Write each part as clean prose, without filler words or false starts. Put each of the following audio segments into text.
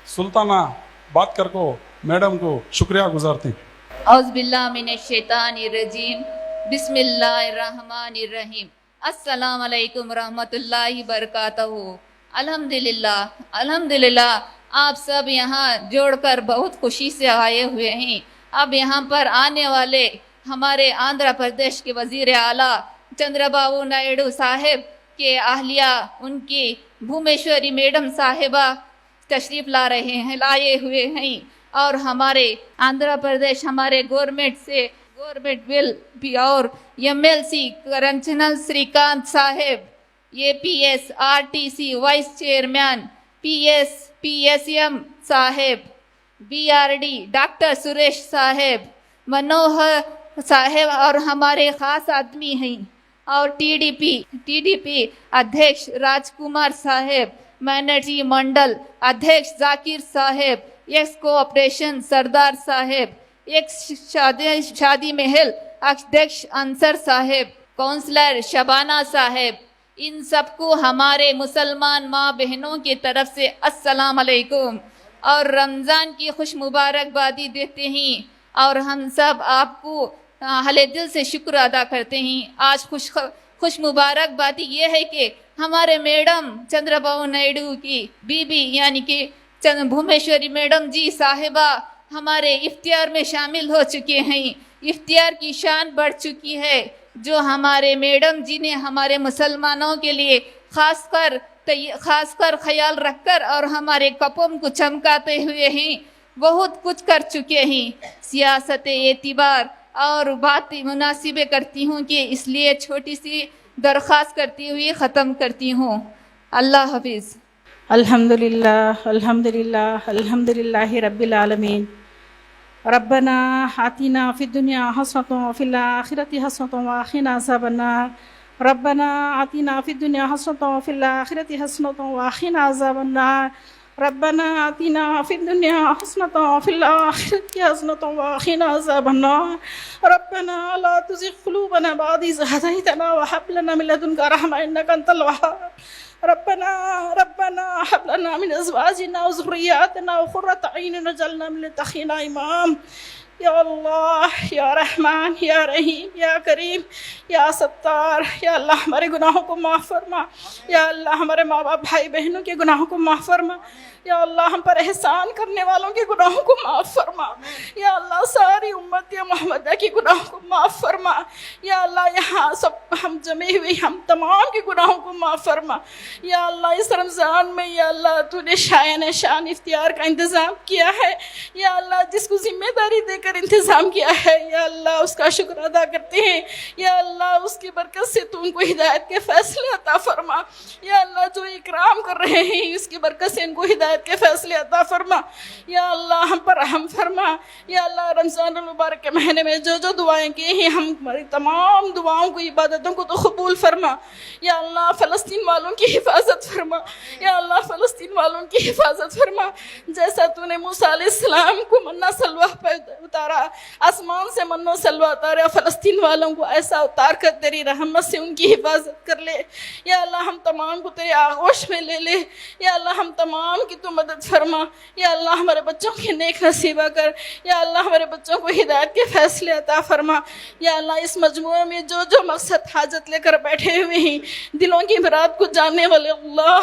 सुल्ताना बात कर को मैडम को शुक्रिया गुजारती। औज़ुबिल्लाहि मिनश्शैतानिर्रजीम बिस्मिल्लाहिर्रहमानिर्रहीम अस्सलाम वालेकुम रहमतुल्लाहि बरकातहू। अल्हम्दुलिल्लाह अल्हम्दुलिल्लाह, आप सब यहाँ जोड़कर बहुत खुशी से आए हुए हैं। अब यहाँ पर आने वाले हमारे आंध्र प्रदेश के वजीर आला चंद्रबाबू नायडू साहेब के अहलिया उनकी भुवनेश्वरी मैडम साहिबा तशरीफ लाए हुए हैं और हमारे आंध्र प्रदेश हमारे गवर्नमेंट विल भी और एमएलसी करंचनल Shrikant saheb, APS RTC vice chairman PSM saheb, BRD doctor Suresh saheb, Manohar saheb और हमारे खास आदमी हैं और टीडीपी अध्यक्ष राजकुमार साहेब, माइनॉरिटी मंडल अध्यक्ष जाकिर साहेब, एक्स कोऑपरेशन सरदार साहेब, एक्स शादी महल अध्यक्ष अंसर साहेब, काउंसलर शबाना साहेब, इन सबको हमारे मुसलमान माँ बहनों की तरफ से अस्सलाम वालेकुम और रमज़ान की खुश मुबारकबादी देते हैं और हम सब आपको अहले दिल से शुक्र अदा करते हैं। आज खुश मुबारकबादी ये है कि हमारे मैडम चंद्रबाबू नायडू की बीबी यानी कि भुवनेश्वरी मैडम जी साहिबा हमारे इफ्तियार में शामिल हो चुके हैं। इफ्तियार की शान बढ़ चुकी है जो हमारे मैडम जी ने हमारे मुसलमानों के लिए खासकर ख्याल रखकर और हमारे कपम को चमकाते हुए हैं बहुत कुछ कर चुके हैं। सियासत एतिबार और बात मुनासिबे करती हूँ कि इसलिए छोटी सी दरख्वास्त करती हुई ख़त्म करती हूँ। अल्लाह हाफिज़। अल्हम्दुलिल्लाह अल्हम्दुलिल्लाह अल्हम्दुलिल्लाहि रब्बिल आलमीन। रब्बना आतिना फिद दुनिया हसनतन व फिल आखिरति हसनतन व क़िना अज़ाबन्नार। रब्बना आतिना फिद दुनिया हसनतन व फिल आखिरति हसनतन व क़िना अज़ाबन्नार। रब्बना आतिना फिद दुनिया हसनतन व फिल आखिरति हसनतन व क़िना अज़ाबन्नार। रब्बना ला तुज़िग़ क़ुलूबना बअद इज़ हदैतना व हब लना मिन लदुनका रहमा इन्नका अंतल वहाब। रब्बना हब लना मिन अज़वाजिना व ज़ुर्रिय्यातिना क़ुर्रता अय्युन वजअलना लिल मुत्तक़ीना इमाम। या अल्लाह या रहमान या रहीम या करीम या सत्तार, या अल्लाह हमारे गुनाहों को माफ़ फरमा। या अल्लाह हमारे माँ बाप भाई बहनों के गुनाहों को माफ़ फरमा। या अल्लाह हम पर एहसान करने वालों के गुनाहों को माफ़ फरमा। या अल्लाह सारी उम्मत मोहम्मदा के गुनाहों को माफ़ फरमा। या अल्लाह यहाँ सब हम जमे हुए हम तमाम के गुनाहों को माफ़ फरमा। या अल्लाह इस रमज़ान में या अल्लाह तूने शायन शान इफ्तियार का इंतज़ाम किया है। या अल्लाह जिसको जिम्मेदारी देकर इंतज़ाम किया है या अल्लाह उसका शुक्र अदा करते हैं। या अल्लाह उसकी बरकत से तू उनको हिदायत के फ़ैसले अता फरमा। या अल्लाह जो इकराम कर रहे हैं उसकी बरकत से इनको हिदायत के फ़ैसले अता फरमा। या अल्लाह हम पर रहम फरमा। या अल्लाह रमज़ान मुबारक के महीने में जो जो दुआएं की हैं हम हमारी तमाम दुआओं को इबादतों को तो कबूल फरमा। या अल्लाह फ़लस्तीन वालों की हिफाजत फरमा। या अल्लाह फ़लस्तीन वालों की हिफाजत फरमा। जैसा तूने मूसा अलैहिस्सलाम को मन्ना सलवा पर उतारा, आसमान से मन्नो सलवा उतारा, फ़लस्तीन वालों को ऐसा उतार कर तेरी रहमत से उनकी हिफाजत कर ले। या अल्लाह हम तमाम को तेरे आगोश में ले ले। या अल्लाह हम तमाम की तो मदद फरमा। या अल्लाह हमारे बच्चों की नेक नसीबा कर। या अल्लाह हमारे बच्चों को हिदायत के फ़ैसले अता फरमा। या अल्लाह इस मजमुए में जो जो मकसद हाजत लेकर बैठे हुए हैं, दिलों की मुराद को जानने वाले अल्लाह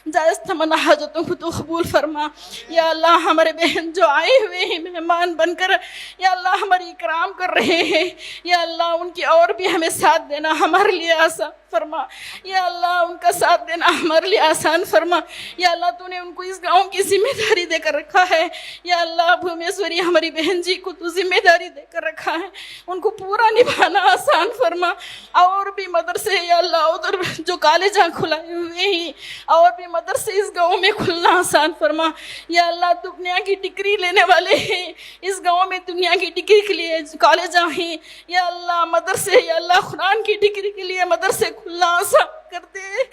जायज़ तमन्ना हाजतों को तो कबूल फरमा। या अल्लाह हमारे बहन जो आए हुए हैं मेहमान बनकर या अल्लाह हमारी इकराम कर रहे हैं, या अल्लाह उनकी और भी हमें साथ देना हमारे लिए आसान फरमा। या अल्लाह उनका साथ देना हमारे लिए आसान फरमा। या अल्लाह तूने उनको इस गाँव की जिम्मेदारी देकर रखा है। या अल्लाह भुवनेश्वरी हमारी बहन जी को तू जिम्मेदारी देकर रखा है, उनको पूरा निभाना आसान फरमा। और भी मदरसे या अल्लाह उधर जो कॉलेज खुलाए हुए हैं और भी मदरसे इस गाँव में खुलना आसान फरमा। या अल्लाह दुनिया की डिग्री लेने वाले हैं इस गाँव में, दुनिया की डिग्री के लिए कॉलेज हैं। या अल्लाह मदरसे या अल्लाह कुरान की डिग्री के लिए मदरसे खुलना आसान कर दे।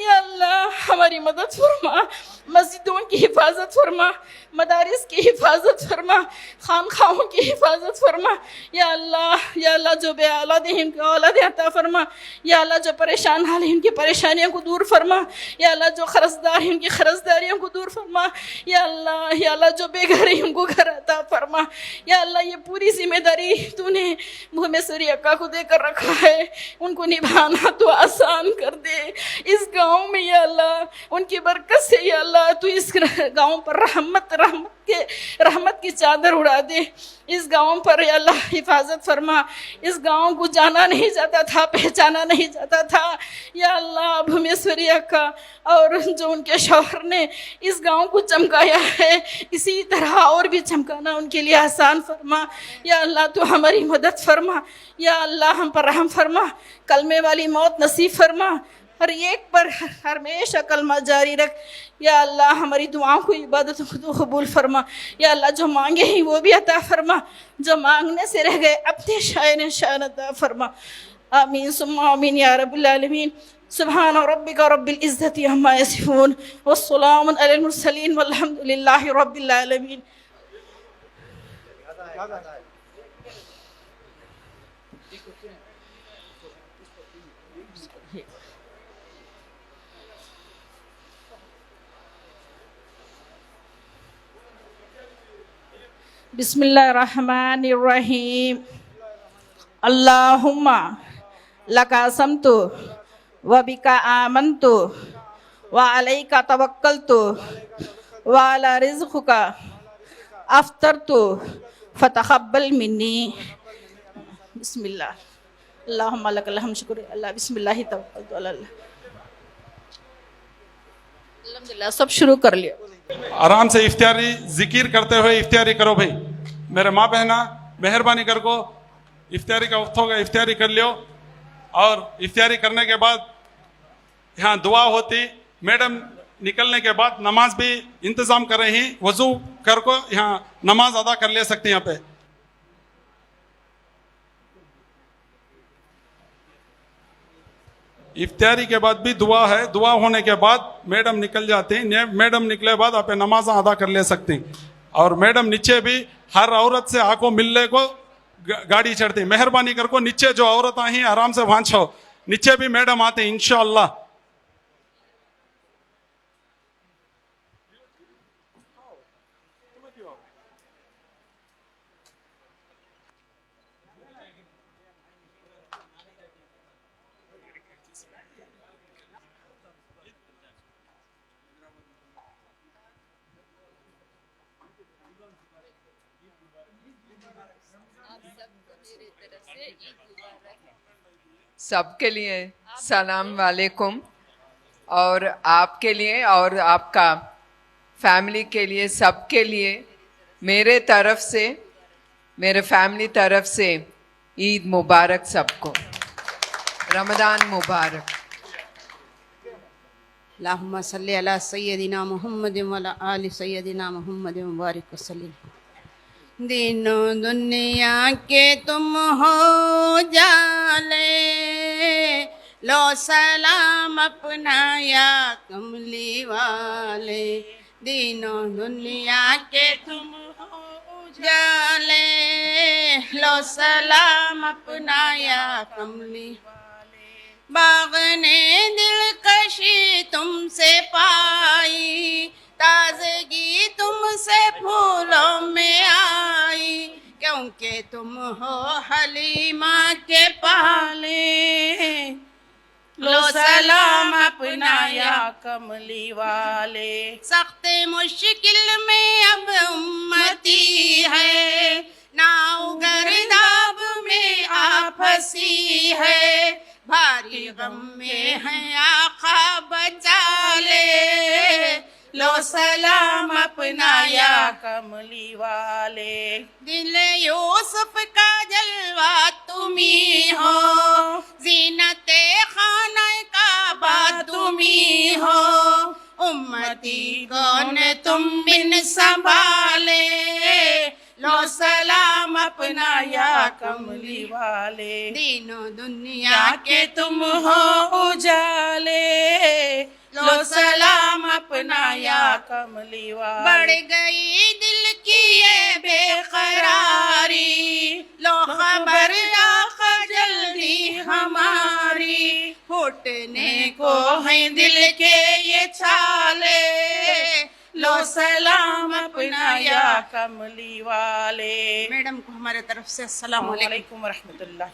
या अल्लाह हमारी मदद फरमा। मस्जिदों की हिफाजत फरमा, मदारिस की हिफाजत फरमा, खानखाहों की हिफाजत फरमा। या अल्लाह जो बे औलाद हैं उनको औलाद अता फरमा। या अल्लाह जो परेशान हाल हैं उनकी परेशानियों को दूर फरमा। या अल्लाह जो खर्चदार हैं उनकी खर्चदारियों को दूर फरमा। या अल्लाह जो बेघर हैं उनको घर अता फरमा। या अल्लाह ये पूरी जिम्मेदारी तूने भूमेश्वरी अक्का को देकर रखा है, उनको निभाना तो आसान कर दे। इस गांव में या अल्लाह उनकी बरकत से या अल्लाह तू इस गांव पर रहमत की चादर उड़ा दे। इस गांव पर या अल्लाह हिफाजत फरमा। इस गांव को जाना नहीं जाता था, पहचाना नहीं जाता था। या अल्लाह भूमेश्वरी अक्का और जो उनके शौहर ने इस गांव को चमकाया है, इसी तरह और भी चमकाना उनके लिए आसान फरमा। या अल्लाह तू हमारी मदद फरमा। या अल्लाह हम पर रहम फरमा, कलमे वाली मौत नसीब फरमा, हर एक पर हमेशा कलमा जारी रख। या अल्लाह हमारी दुआओं को, इबादतों को तो कबूल फरमा। या अल्लाह जो मांगे हैं वो भी अता फरमा, जो मांगने से रह गए अपने शायन शान अता फरमा। आमीन सुम्मा आमीन या रब्बल आलमीन। सुब्हान रब्बिक रब्बिल इज्जति अम्मा यसिफून वस्सलामुन अलल मुरसलीन वल्हम्दुलिल्लाहि रब्बिल आलमीन। बिस्मिल्लाहिर्रहमानिर्रहीम। अल्लाहुम्मा लका समतु व बिका आमन्तु व अलैका तवक्कलतु व अला रिज़्क़िका अफ़्तरतु फ़तक़ब्बल मिन्नी। बिस्मिल्लाह। अल्लाहुम्मा लकल हम्द शुक्र अल्लाह। बिस्मिल्लाहि तवक्कलतु अल्लाह। अल्हम्दुलिल्लाह सब शुरू कर लिया। आराम से इफ्तारी जिक्र करते हुए इफ्तारी करो भाई। मेरे माँ बहना मेहरबानी कर को इफ्तारी का वक्त होगा, इफ्तारी कर लियो। और इफ्तारी करने के बाद यहाँ दुआ होती। मैडम निकलने के बाद नमाज भी इंतजाम कर रही हैं, वजू कर को यहाँ नमाज अदा कर ले सकते हैं। यहाँ पे इफ्तारी के बाद भी दुआ है। दुआ होने के बाद मैडम निकल जाते हैं। मैडम निकले बाद आप नमाज अदा कर ले सकते हैं। और मैडम नीचे भी हर औरत से आको मिलने को गाड़ी चढ़ती। मेहरबानी कर को नीचे जो औरत आई आराम से वहां छो, नीचे भी मैडम आते हैं इंशाअल्लाह। सबके लिए सलाम वालेकुम। और आपके लिए और आपका फैमिली के लिए, सबके लिए मेरे तरफ से, मेरे फैमिली तरफ से ईद मुबारक सबको, रमज़ान मुबारक। अल्लाहुम्मा सल्ली अला सय्यदिना मुहम्मद व अला आलि सय्यदिना मुहम्मद व बारिक वसल्लम। दिनो दुनिया के तुम हो जाले, लो सलाम अपना या कमली वाले। दिनो दुनिया के तुम हो जाले, लो सलाम अपना या कमली वाले। बाग ने दिलकशी तुमसे पाई, ताजगी तुमसे फूलों में आई। क्योंकि तुम हो हलीमा के पाले, लो सलाम अपना या कमली वाले। सख्त मुश्किल में अब उम्मती है, नाव गर्दाब में आप फंसी है। भारी गम में है आका बचा ले, लो सलाम अपना या कमली वाले। दिल यूसुफ का जलवा तुम्ही हो, जीनते खाना काबा तुम्ही हो। उम्मती कौन तुम बिन संभाले, लो सलाम अपना या कमली वाले। दीनो दुनिया के तुम हो उजाले, लो सलाम अपना अपना या कमली वाले। बढ़ गई दिल की ये बेकरारी, लो खबर आका जल्दी हमारी, फूटने को है दिल के ये छाले, लो सलाम अपना या कमली वाले। मैडम को हमारे तरफ से अस्सलाम वालेकुम। वालेकुम रहमतुल्लाह।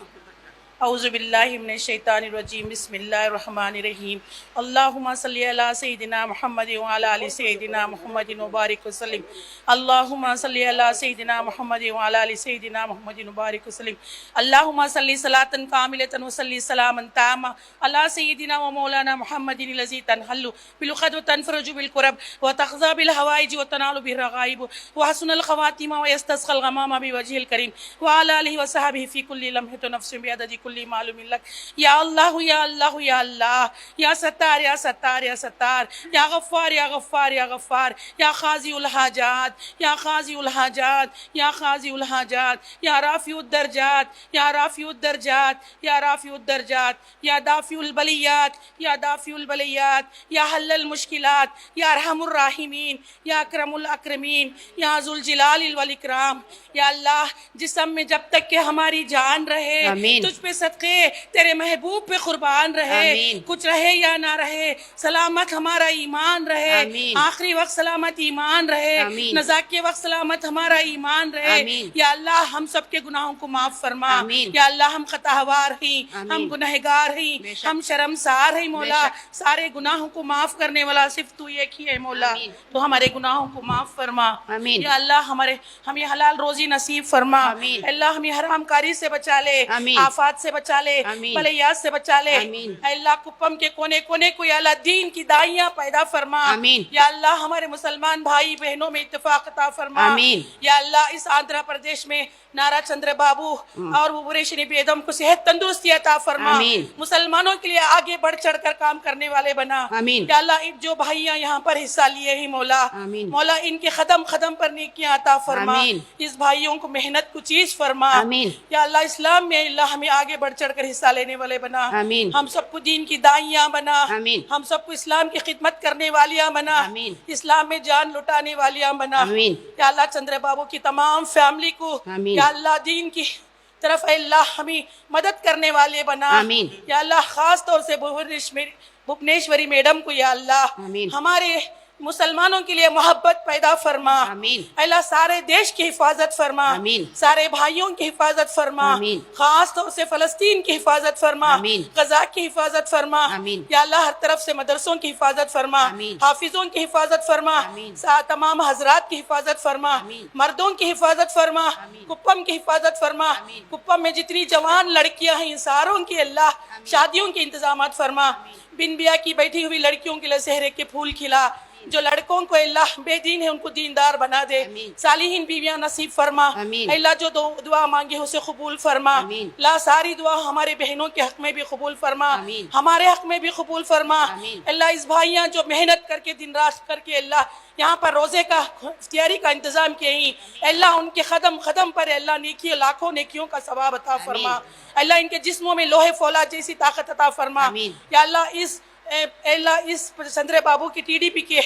औज़ु बिल्लाहि मिनश शैतानिर रजीम, बिस्मिल्लाहिर रहमानिर रहीम। अल्लाहुम्मा सल्ली अला सय्यिदिना मुहम्मद व अला आलि सय्यिदिना मुहम्मद व बारिक वसल्लिम। अल्लाहुम्मा सल्ली अला सय्यिदिना मुहम्मद व अला आलि सय्यिदिना मुहम्मद व बारिक वसल्लिम। अल्लाहुम्मा सल्ली सलातन कामिलतन व सल्ली सलामन तामा अला सय्यिदिना व मौलाना मुहम्मदिन लज़ी तनहल्लु बिल उक़द व तनफ़रजु बिल कुरब व तग़ज़ा बिल हवाइज व तनालु बिर रग़ाइब व हसनुल ख़वातिम व यस्तस्क़ल ग़माम बिवजहिल करीम व अला आलिहि व सहाबिहि फ़ी कुल्ली लम्हतिन नफ़्सिन बिअददि मालूम लक। या अल्लाह या अल्लाह या अल्लाह, या सत्तार या सत्तार या सत्तार, या गफ्फार या गफ्फार या गफ्फार, या खाजी उल हाजात या खाजी उल हाजात, या खाजी उल हाजात, या राफी उद दर्जात, या राफी उद दर्जात, या राफी उद दर्जात, या दाफी उल बलियात, या दाफी उल बलियात, या हल्लल मुश्किलात, या अरहमुर राहिमीन, या अकरमुल अकरमीन, या जुल जलालिल वल इकराम। या अल्लाह, जिस्म में जब तक के हमारी जान रहे, तुझ पे सदके तेरे महबूब पे कुर्बान रहे, कुछ रहे या ना रहे, सलामत हमारा ईमान रहे, आखिरी वक्त सलामत ईमान रहे, नज़ाक के वक्त सलामत हमारा ईमान रहे। या अल्लाह, हम सब के गुनाहों को माफ फरमा। या अल्लाह, हम खतावार ही, हम गुनहगार ही, हम शर्मसार ही मौला, सारे गुनाहों को माफ करने वाला सिर्फ तू एक ही है मौला, तो हमारे गुनाहों को माफ फरमा। या अल्लाह, हमें हलाल रोजी नसीब फरमा। अल्लाह, हमें हरामकारी से बचा ले, आफात से बचा ले, बलियात से बचा ले। अल्लाह, कुप्पम के कोने कोने को या अल्लाह दीन की दाइयां पैदा फरमा। या अल्लाह, हमारे मुसलमान भाई बहनों में इत्तेफाक अता फरमा। या अल्लाह, इस आंध्र प्रदेश में नारा चंद्र बाबू और भुवनेश्वरी बेगम को सेहत तंदुरुस्ती अता फरमा। मुसलमानों के लिए आगे बढ़ चढ़ कर काम करने वाले बना। या अल्लाह, जो भाइयां यहाँ पर हिस्सा लिए ही मौला, मौला इनके कदम कदम पर नेकियां अता फरमा। इस भाइयों को मेहनत को चीज फरमा। या अल्लाह, इस्लाम में अल्लाह हमें आगे बढ़ चढ़ कर हिस्सा लेने वाले बना। हम सबको दीन की दाइयां बना, हम सबको इस्लाम की खिदमत करने वालियां बना, इस्लाम में जान लुटाने वालियां बना। या अल्लाह, चंद्र बाबू की तमाम फैमिली को या अल्लाह दीन की तरफ अल्लाह हमें मदद करने वाले बना। या अल्लाह, खास तौर से भुवनेश्वरी मैडम को या अल्लाह हमारे मुसलमानों के लिए मोहब्बत पैदा फरमा। अल्लाह, सारे देश की हिफाजत फरमा, सारे भाइयों की हिफाजत फरमा, खास तौर से फलस्तीन की हिफाजत फरमा, गजा की हिफाजत फरमा। या अल्लाह, हर तरफ से मदरसों की हिफाजत फरमा, हाफिजों की हिफाजत फरमा, तमाम हजरात की हिफाजत फरमा, मर्दों की हिफाजत फरमा, कुप्पम की हिफाजत फरमा। कुप्पम में जितनी जवान लड़कियां हैं, सारों की अल्लाह शादियों के इंतजाम फरमा। बिन बिया की बैठी हुई लड़कियों के लिए सेहरे के फूल खिला, जो लड़कों को अल्लाह बेदीन है उनको दीनदार बना दे। सालिहीन बीवियां नसीब फरमा। अल्लाह, जो दुआ मांगी उसे कबूल फरमा। ला, सारी दुआ हमारे बहनों के हक में भी कबूल फरमा, हमारे हक में भी कबूल फरमा। अल्लाह, इस भाइयां जो मेहनत करके दिन रात करके अल्लाह यहाँ पर रोजे का इफ्तियारी का इंतजाम किए ही, अल्लाह उनके कदम कदम पर अल्लाह नेकी लाखों नेकियों का सवाब अता फरमा। अल्लाह, इनके जिस्मों में लोहे फौलाद जैसी ताकत अता फरमा। या अल्लाह, इस चंद्र बाबू की TDP के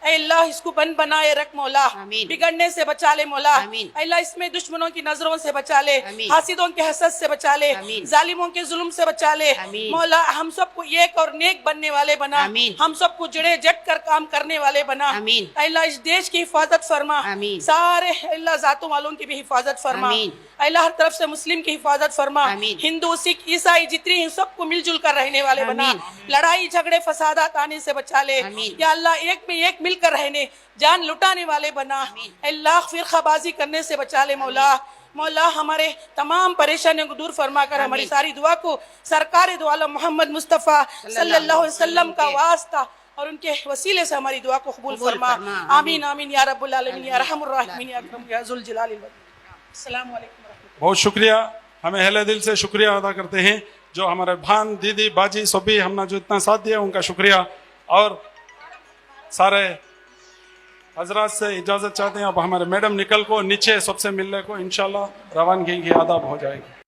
अल्लाह इसको बंद बनाए रख मौला, बिगड़ने से बचा ले मौला। अल्लाह, इसमें दुश्मनों की नजरों से बचा ले, हासिदों के हसद से बचा ले, जालिमों के जुल्म से बचा ले मौला। हम सबको एक और नेक बनने वाले बना, हम सबको जड़े जट कर काम करने वाले बना। अल्लाह, इस देश की हिफाजत फरमा, सारे अल्लाह जातों वालों की भी हिफाजत फरमा। अल्लाह, हर तरफ से मुस्लिम की हिफाजत फरमा, हिंदू सिख ईसाई जितनी हैं सबको मिलजुल कर रहने वाले बना, लड़ाई झगड़े फसादात आने से बचा ले। या अल्लाह, एक में एक मिलकर रहने, जान लुटाने वाले बना। अल्लाह, फिरकाबाजी करने से बचा ले मौला। मौला, हमारे तमाम परेशानियों को दूर फरमा कर हमारी सारी दुआ को सरकार दो आलम मोहम्मद मुस्तफ़ा सल्लल्लाहु अलैहि वसल्लम का वास्ता और उनके वसीले से हमारी दुआ को कबूल फरमा। आमीन आमीन या रब्बुल आलमीन या रहमुर राहिमीन या अकरम या जुल जलालिल वल इकराम। अस्सलाम वालेकुम। बहुत शुक्रिया, हमें अहले दिल से शुक्रिया अदा करते हैं जो हमारे भान दीदी बाजी सभी हमने जो इतना साथ दिया उनका शुक्रिया। और सारे हजरात से इजाज़त चाहते हैं। अब हमारे मैडम निकल को नीचे सबसे मिलने को इंशाल्लाह रवानगी की आदाब हो जाएगी।